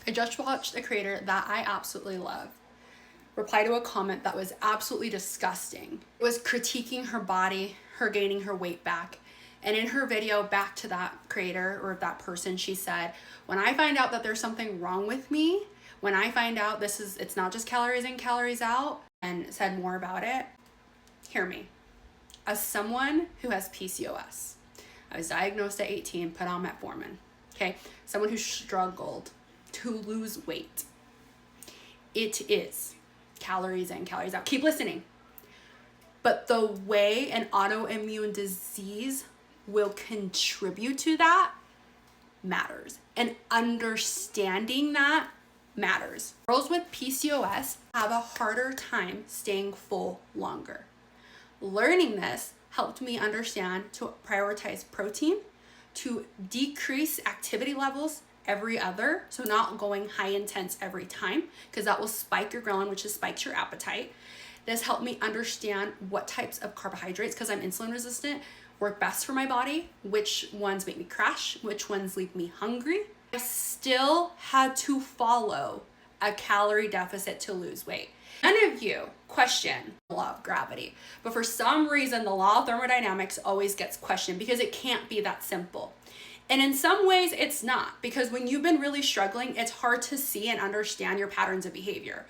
I just watched a creator that I absolutely love reply to a comment that was absolutely disgusting. It was critiquing her body, her gaining her weight back. And in her video back to that creator or that person, she said, when I find out that there's something wrong with me, when I find out it's not just calories in, calories out, and said more about it, hear me. As someone who has PCOS, I was diagnosed at 18, put on metformin, okay? Someone who struggled to lose weight. It is calories in, calories out. Keep listening. But the way an autoimmune disease will contribute to that matters. And understanding that matters. Girls with PCOS have a harder time staying full longer. Learning this helped me understand to prioritize protein, to decrease activity levels every other, so not going high intense every time, because that will spike your ghrelin, which spikes your appetite. This helped me understand what types of carbohydrates, because I'm insulin resistant, work best for my body, which ones make me crash, which ones leave me hungry. I still had to follow a calorie deficit to lose weight. None of you question the law of gravity, but for some reason, the law of thermodynamics always gets questioned because it can't be that simple. And in some ways it's not, because when you've been really struggling, it's hard to see and understand your patterns of behavior.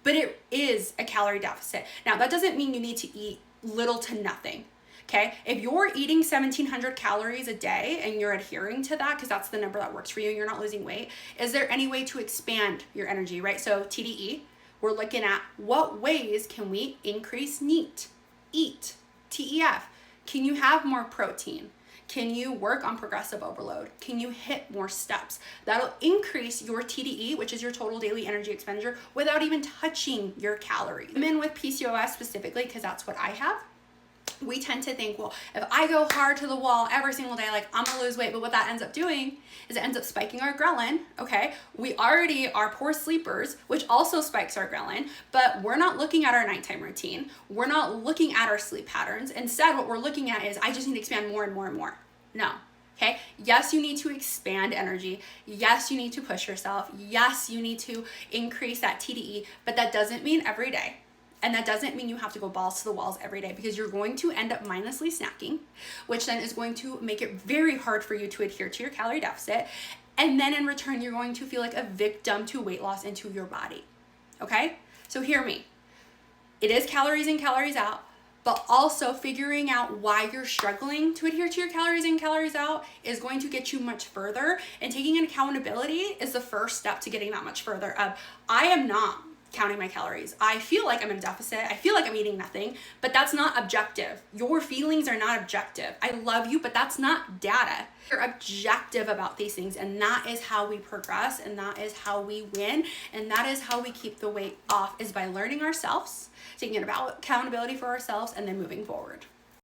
But it is a calorie deficit. Now, that doesn't mean you need to eat little to nothing, okay? If you're eating 1,700 calories a day and you're adhering to that, because that's the number that works for you and you're not losing weight, is there any way to expand your energy, right? So TDE, we're looking at what ways can we increase NEAT, EAT, TEF. Can you have more protein? Can you work on progressive overload? Can you hit more steps? That'll increase your TDE, which is your total daily energy expenditure, without even touching your calories. Women with PCOS specifically, because that's what I have, we tend to think, well, if I go hard to the wall every single day, like I'm gonna lose weight, but what that ends up doing is it ends up spiking our ghrelin, okay? We already are poor sleepers, which also spikes our ghrelin, but we're not looking at our nighttime routine. We're not looking at our sleep patterns. Instead, what we're looking at is, I just need to expand more and more and more. No, okay? Yes, you need to expand energy. Yes, you need to push yourself. Yes, you need to increase that TDE, but that doesn't mean every day. And that doesn't mean you have to go balls to the walls every day, because you're going to end up mindlessly snacking, which then is going to make it very hard for you to adhere to your calorie deficit. And then in return, you're going to feel like a victim to weight loss into your body, okay? So hear me. It is calories in, calories out, but also figuring out why you're struggling to adhere to your calories in, calories out is going to get you much further. And taking an accountability is the first step to getting that much further. I am not counting my calories. I feel like I'm in a deficit. I feel like I'm eating nothing, but that's not objective. Your feelings are not objective. I love you, but that's not data. You're objective about these things, and that is how we progress, and that is how we win, and that is how we keep the weight off, is by learning ourselves, taking accountability for ourselves, and then moving forward.